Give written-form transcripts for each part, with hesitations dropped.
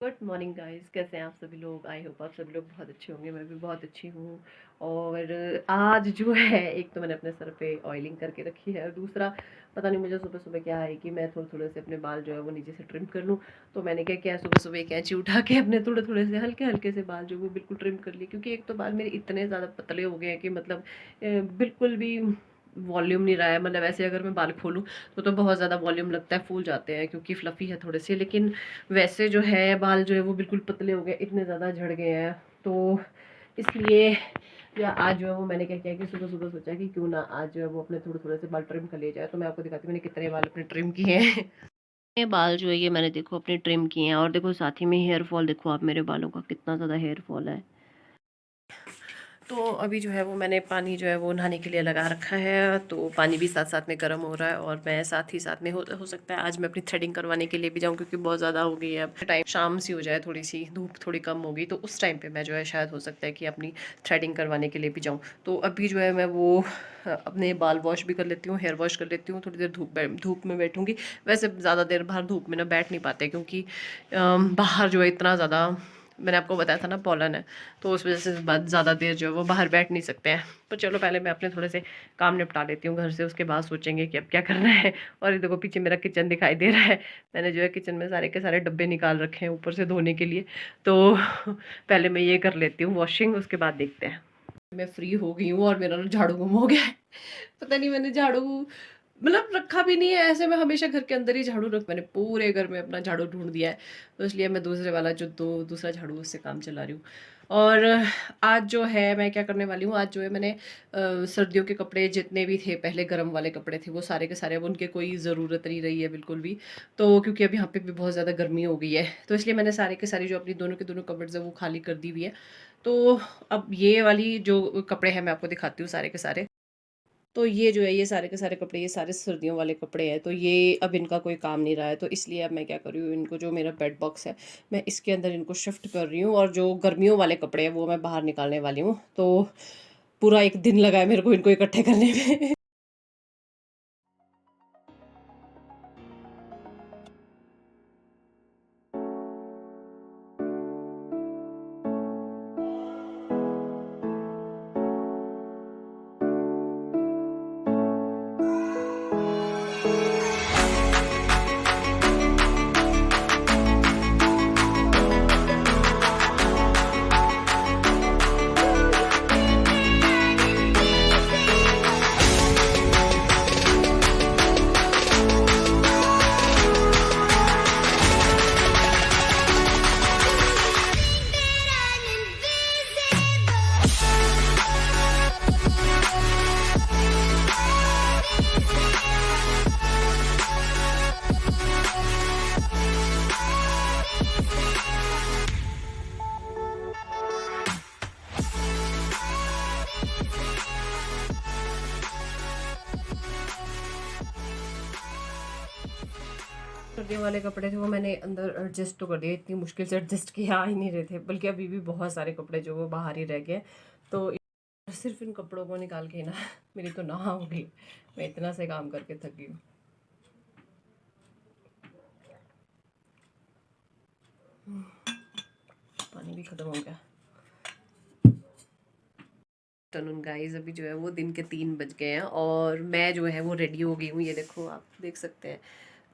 Good morning guys, कैसे हैं आप सभी लोग। आई होप आप सभी लोग बहुत अच्छे होंगे। मैं भी बहुत अच्छी हूँ। और आज जो है, एक तो मैंने अपने सर पे ऑयलिंग करके रखी है, और दूसरा पता नहीं मुझे सुबह सुबह क्या है कि मैं थोड़े थोड़े से अपने बाल जो है वो नीचे से ट्रिम कर लूँ। तो मैंने क्या किया, सुबह सुबह कैंची उठा के अपने थोड़े थोड़े से हल्के हल्के से बाल जो वो बिल्कुल ट्रिम कर लिए, क्योंकि एक तो बाल मेरे इतने ज़्यादा पतले हो गए हैं कि मतलब बिल्कुल भी वॉल्यूम नहीं रहा है। मतलब ऐसे अगर मैं बाल खोलूँ तो बहुत ज़्यादा वॉल्यूम लगता है, फूल जाते हैं क्योंकि फ्लफ़ी है थोड़े से। लेकिन वैसे जो है बाल जो है वो बिल्कुल पतले हो गए, इतने ज़्यादा झड़ गए हैं। तो इसलिए या आज जो है वो मैंने क्या किया कि सुबह सुबह सोचा कि क्यों ना आज जो है वो अपने थोड़े थोड़े से बाल ट्रिम कर लिए जाए। तो मैं आपको दिखाती हूँ मैंने कितने बाल अपने ट्रिम किए हैं। ये बाल जो है ये मैंने देखो अपने ट्रिम किए हैं, और देखो साथ ही में हेयर फॉल देखो आप, मेरे बालों का कितना ज़्यादा हेयर फॉल है। तो अभी जो है वो मैंने पानी जो है वो नहाने के लिए लगा रखा है, तो पानी भी साथ साथ में गर्म हो रहा है। और मैं साथ ही साथ में हो सकता है आज मैं अपनी थ्रेडिंग करवाने के लिए भी जाऊँ, क्योंकि बहुत ज़्यादा हो गई है। अब टाइम शाम सी हो जाए, थोड़ी सी धूप थोड़ी कम होगी, तो उस टाइम पे मैं जो है शायद हो सकता है कि अपनी थ्रेडिंग करवाने के लिए भी जाऊँ। तो अभी जो है मैं वो अपने बाल वॉश भी कर लेती हूँ, हेयर वॉश कर लेती हूँ, थोड़ी देर धूप में बैठूँगी। वैसे ज़्यादा देर बाहर धूप में ना बैठ नहीं पाते, क्योंकि बाहर जो है इतना ज़्यादा, मैंने आपको बताया था ना, पॉलन है, तो उस वजह से बाद ज़्यादा देर जो है वो बाहर बैठ नहीं सकते हैं। पर चलो पहले मैं अपने थोड़े से काम निपटा लेती हूँ घर से, उसके बाद सोचेंगे कि अब क्या करना है। और ये देखो पीछे मेरा किचन दिखाई दे रहा है। मैंने जो है किचन में सारे के सारे डब्बे निकाल रखे हैं ऊपर से धोने के लिए। तो पहले मैं ये कर लेती हूँ वॉशिंग, उसके बाद देखते हैं। मैं फ्री हो गई हूँ और मेरा ना झाड़ू गुम हो गया है। पता नहीं मैंने झाड़ू मतलब रखा भी नहीं है। ऐसे मैं हमेशा घर के अंदर ही झाड़ू मैंने पूरे घर में अपना झाड़ू ढूंढ दिया है। तो इसलिए मैं दूसरे वाला जो दूसरा झाड़ू उससे काम चला रही हूँ। और आज जो है मैं क्या करने वाली हूँ, आज जो है मैंने सर्दियों के कपड़े जितने भी थे, पहले गर्म वाले कपड़े थे, वो सारे के सारे अब उनके कोई ज़रूरत नहीं रही है बिल्कुल भी। तो क्योंकि अब यहाँ पे भी बहुत ज़्यादा गर्मी हो गई है, तो इसलिए मैंने सारे के सारे जो अपनी दोनों के दोनों कपड़े है वो खाली कर दी हुई है। तो अब ये वाली जो कपड़े हैं मैं आपको दिखाती हूँ सारे के सारे। तो ये जो है ये सारे के सारे कपड़े, ये सारे सर्दियों वाले कपड़े हैं, तो ये अब इनका कोई काम नहीं रहा है। तो इसलिए अब मैं क्या कर रही हूँ, इनको जो मेरा बेड बॉक्स है मैं इसके अंदर इनको शिफ्ट कर रही हूँ, और जो गर्मियों वाले कपड़े हैं वो मैं बाहर निकालने वाली हूँ। तो पूरा एक दिन लगा है मेरे को इनको इकट्ठे करने में। सर्दियों वाले कपड़े थे वो मैंने अंदर एडजस्ट तो कर दिए, इतनी मुश्किल से एडजस्ट किया ही नहीं रहे थे, बल्कि अभी भी बहुत सारे कपड़े जो वो बाहर ही रह गए। तो सिर्फ इन कपड़ों को निकाल के ना मेरी तो नहा हो गई। मैं इतना से काम करके थक गई हूँ। पानी भी खत्म हो गया। आफ्टरनून गाइस, अभी जो है वो दिन के 3 बज गए हैं, और मैं जो है वो रेडी हो गई हूँ। ये देखो आप देख सकते हैं।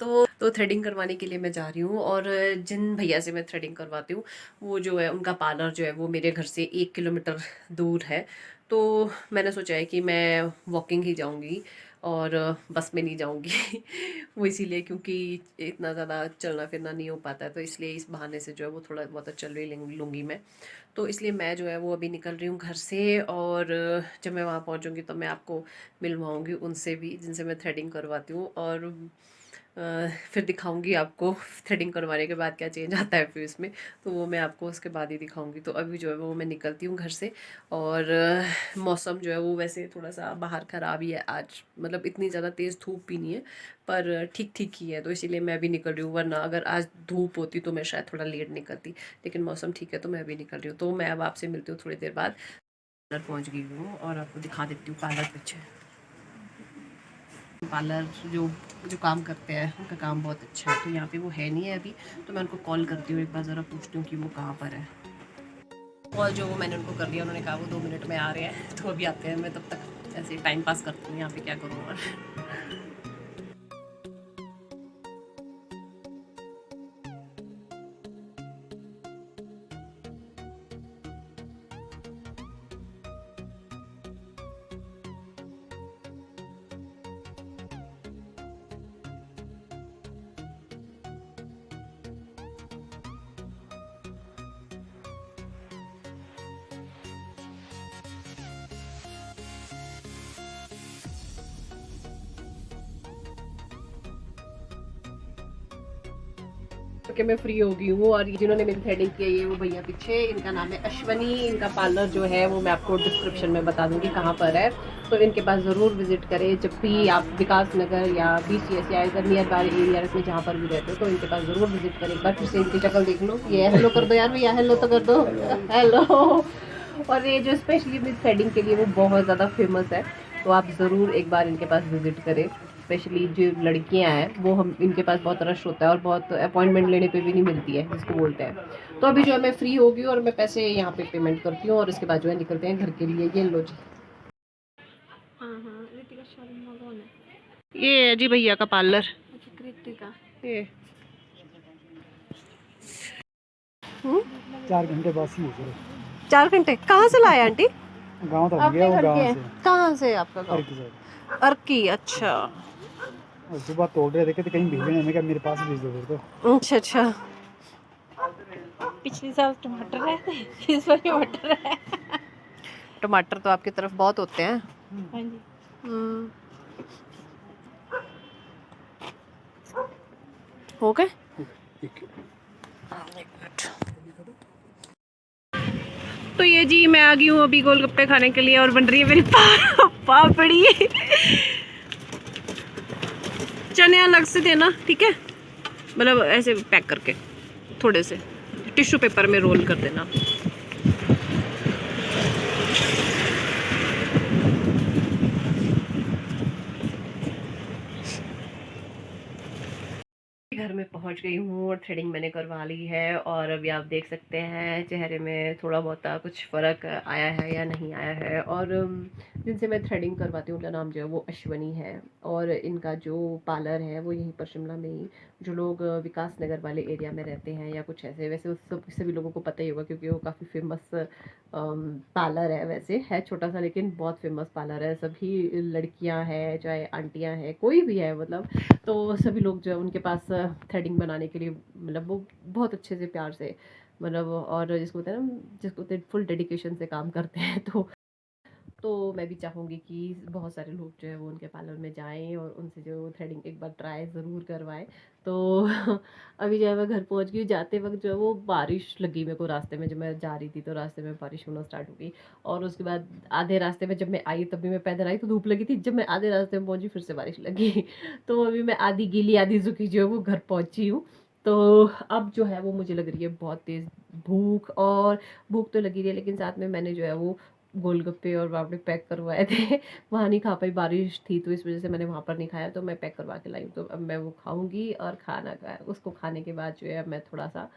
तो थ्रेडिंग करवाने के लिए मैं जा रही हूँ, और जिन भैया से मैं थ्रेडिंग करवाती हूँ वो जो है उनका पार्लर जो है वो मेरे घर से 1 किलोमीटर दूर है। तो मैंने सोचा है कि मैं वॉकिंग ही जाऊँगी, और बस में नहीं जाऊँगी। वो इसीलिए क्योंकि इतना ज़्यादा चलना फिरना नहीं हो पाता है, तो इसलिए इस बहाने से जो है वो थोड़ा बहुत चल भी लूँगी मैं। तो इसलिए मैं जो है वो अभी निकल रही हूँ घर से, और जब मैं वहाँ पहुँचूँगी तो मैं आपको मिलवाऊँगी उनसे भी जिनसे मैं थ्रेडिंग करवाती हूँ। और फिर दिखाऊंगी आपको थ्रेडिंग करवाने के बाद क्या चेंज आता है फिर इसमें। तो वो मैं आपको उसके बाद ही दिखाऊंगी। तो अभी जो है वो मैं निकलती हूँ घर से। और मौसम जो है वो वैसे थोड़ा सा बाहर ख़राब ही है आज, मतलब इतनी ज़्यादा तेज़ धूप भी नहीं है, पर ठीक ठीक ही है। तो इसीलिए मैं भी निकल रही हूँ, वरना अगर आज धूप होती तो मैं शायद थोड़ा लेट निकलती। लेकिन मौसम ठीक है तो मैं भी निकल रही हूँ। तो मैं अब आपसे मिलती हूँ थोड़ी देर बाद। पार्लर पहुँच गई हूँ और आपको दिखा देती हूँ पार्लर पीछे। पार्लर जो काम करते हैं उनका काम बहुत अच्छा है, तो यहाँ पे वो है नहीं है अभी, तो मैं उनको कॉल करती हूँ, एक बार ज़रा पूछती हूँ कि वो कहाँ पर है। कॉल जो वो मैंने उनको कर लिया, उन्होंने कहा वो 2 मिनट में आ रहे हैं, तो अभी आते हैं। मैं तब तक ऐसे टाइम पास करती हूँ यहाँ पे, क्या करूँ और। कि मैं फ्री हो गई हूँ, और जिन्होंने मेरी थ्रेडिंग की है ये वो भैया पीछे, इनका नाम है अश्वनी। इनका पार्लर जो है वो मैं आपको डिस्क्रिप्शन में बता दूंगी कहाँ पर है, तो इनके पास ज़रूर विजिट करें। जब भी आप विकास नगर या BCS या इधर नियर बाय एरिया में जहाँ पर भी रहते हो, तो इनके पास ज़रूर विजिट करें। एक बार फिर से इनकी शक्ल देख लो, ये हेलो कर दो यार भैया, हेलो तो कर दो, हेलो। और ये जो स्पेशली मेरी थ्रेडिंग के लिए वो बहुत ज़्यादा फेमस है, तो आप ज़रूर एक बार इनके पास विजिट करें। स्पेशली जो लड़कियां हैं वो, हम इनके पास बहुत रश होता है और बहुत अपॉइंटमेंट लेने पे भी नहीं मिलती है जिसको बोलते हैं। तो अभी जो है मैं फ्री होगी और मैं पैसे यहाँ पे पेमेंट करती हूँ, और इसके बाद जो है निकलते हैं घर के लिए। ये लो जी। ये है जी भैया का पार्लर। ये 4 घंटे बस ही है। 4 घंटे कहाँ से लाए आंटी? गांव तक गया वो, गांव से। कहाँ से आपका गाँव? की साइड। अर्की, अच्छा। और सुबह तोड़ रहे थे कि कहीं भेजने, मैं कहा मेरे पास भेज दो फिर तो। अच्छा अच्छा। पिछले साल टमाटर है, इस बार टमाटर है। टमाटर तो आपकी तरफ बहुत होते हैं। हाँ जी। हो गए। तो ये जी मैं आ गई हूँ अभी गोलगप्पे खाने के लिए, और बन रही है मेरी पापड़ी। चने अलग से देना, ठीक है, मतलब ऐसे पैक करके थोड़े से टिश्यू पेपर में रोल कर देना। घर में पहुंच गई हूँ और थ्रेडिंग मैंने करवा ली है, और अभी आप देख सकते हैं चेहरे में थोड़ा बहुत कुछ फ़र्क आया है या नहीं आया है। और जिनसे मैं थ्रेडिंग करवाती हूँ उनका नाम जो है वो अश्वनी है, और इनका जो पार्लर है वो यहीं पर शिमला में ही, जो लोग विकास नगर वाले एरिया में रहते हैं या कुछ ऐसे, वैसे उस सब सभी लोगों को पता ही होगा क्योंकि वो काफ़ी फेमस पार्लर है। वैसे है छोटा सा लेकिन बहुत फेमस पार्लर है। सभी लड़कियां हैं, चाहे आंटियां हैं, कोई भी है मतलब, तो सभी लोग जो है उनके पास थ्रेडिंग बनाने के लिए, मतलब वो बहुत अच्छे से प्यार से, मतलब, और जिसको होता है ना, जिसको होते फुल डेडिकेशन से काम करते हैं। तो मैं भी चाहूँगी कि बहुत सारे लोग जो है वो उनके पार्लर में जाएं और उनसे जो थ्रेडिंग एक बार ट्राई ज़रूर करवाएं। तो अभी जो है मैं घर पहुंच गई, जाते वक्त जो है वो बारिश लगी मेरे को रास्ते में, जब मैं जा रही थी तो रास्ते में बारिश होना स्टार्ट हो गई, और उसके बाद आधे रास्ते में जब मैं आई, तब भी मैं पैदल आई तो धूप लगी थी, जब मैं आधे रास्ते में पहुंची फिर से बारिश लगी। तो अभी मैं आधी गीली आधी सूखी जो है वो घर पहुंची हूँ। तो अब जो है वो मुझे लग रही है बहुत तेज़ भूख, और भूख तो लगी रही है, लेकिन साथ में मैंने जो है वो गोलगप्पे और पापड़ी पैक करवाए थे। वहाँ नहीं खा पाई, बारिश थी तो इस वज़ह से मैंने वहाँ पर नहीं खाया, तो मैं पैक करवा के लाई हूँ। तो अब मैं वो खाऊँगी, और उसको खाने के बाद जो है मैं थोड़ा सा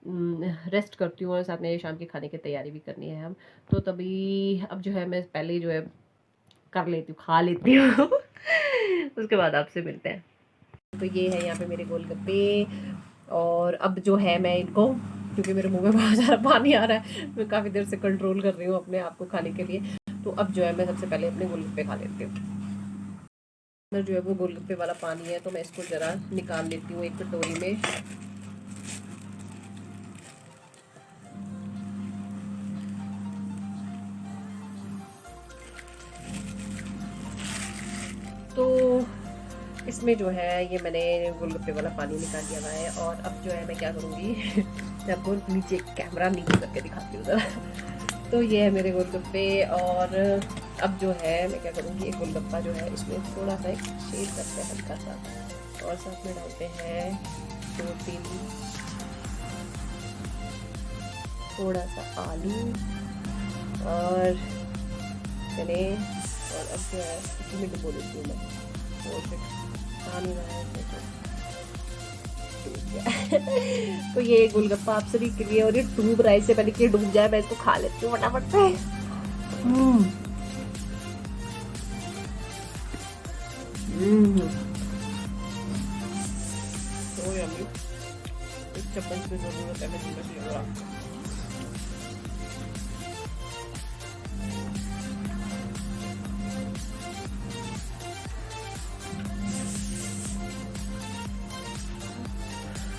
रेस्ट करती हूँ, और साथ में शाम के खाने की तैयारी भी करनी है हम। तो तभी अब जो है मैं पहले जो है कर लेती हूँ, खा लेती हूँ। उसके बाद आपसे मिलते हैं। तो ये है यहाँ पे मेरे गोलगप्पे, और अब जो है मैं इनको, क्योंकि मेरे मुंह में बहुत ज़्यादा पानी आ रहा है, मैं काफ़ी देर से कंट्रोल कर रही हूँ अपने आप को खाने के लिए, तो अब जो है मैं सबसे पहले अपने गोलगप्पे खा लेती हूँ। अंदर जो है वो गोलगप्पे वाला पानी है, तो मैं इसको ज़रा निकाल लेती हूँ एक कटोरी में। तो इसमें जो है ये मैंने गोलगप्पे वाला पानी निकाल लिया हुआ है, और अब जो है मैं क्या करूँगी, मैं आपको नीचे कैमरा नीचे करके दिखाती हूँ ज़रा। तो ये है मेरे गोलगप्पे, और अब जो है मैं क्या करूँगी, एक गोलगप्पा जो है इसमें थोड़ा सा एक शेड करते हैं हल्का सा, और साथ में डालते हैं 2-3 थोड़ा सा आलू और चने, और अब जो है इसी में डुबो देती हूँ मैं। Oh shit, आ नहीं रहा है इसमें तो। तो ये गोलगप्पा आप सभी के लिए, और ये डूब रहा है, इससे पहले कि ये डूब जाए मैं इसको खा लेती हूँ फटाफट से। So yummy। इस चम्मच में जरूरत है, मैं चम्मच ले रहा।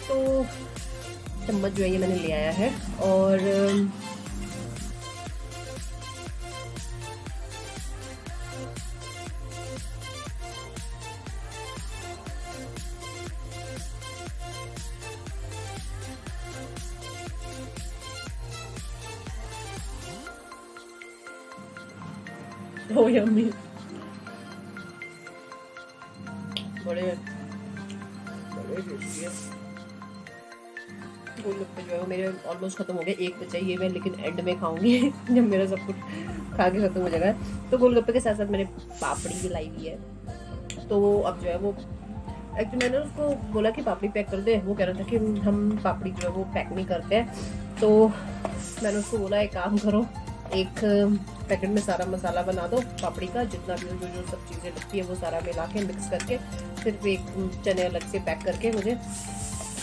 तो चम्मच जो है ये मैंने ले आया है, और Oh yummy। बड़े टेस्टी है गोलगप्पे जो है वो मेरे ऑलमोस्ट खत्म हो गए। एक बचा ये मैं लेकिन एंड में खाऊंगी जब मेरा सब कुछ खा के खत्म हो जाएगा। तो गोलगप्पे के साथ साथ मैंने पापड़ी भी लाई हुई है। तो अब जो है वो एक्चुअली मैंने उसको बोला कि पापड़ी पैक कर दे, वो कह रहा था कि हम पापड़ी जो है वो पैक नहीं करते हैं। तो मैंने उसको बोला एक काम करो, एक पैकेट में सारा मसाला बना दो पापड़ी का, जितना भी जो जो सब चीज़ें लगती है वो सारा मिला के मिक्स करके सिर्फ एक चने अलग से पैक करके मुझे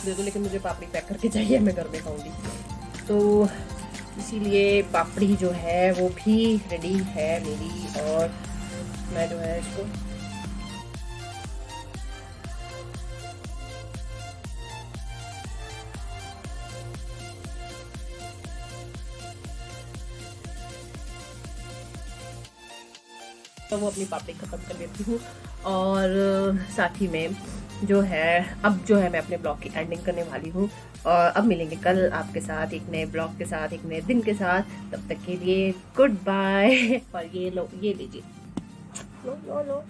दे दो। लेकिन मुझे पापड़ी पैक करके चाहिए, मैं घर में खाऊंगी। तो इसीलिए पापड़ी जो है वो भी रेडी है मेरी, और मैं जो है इसको तो वो अपनी पापड़ी ख़त्म कर लेती हूँ। और साथ ही में जो है अब जो है मैं अपने ब्लॉग की एंडिंग करने वाली हूँ, और अब मिलेंगे कल आपके साथ एक नए ब्लॉग के साथ, एक नए दिन के साथ। तब तक के लिए गुड बाय। और ये लो, ये लीजिए, लो लो लो।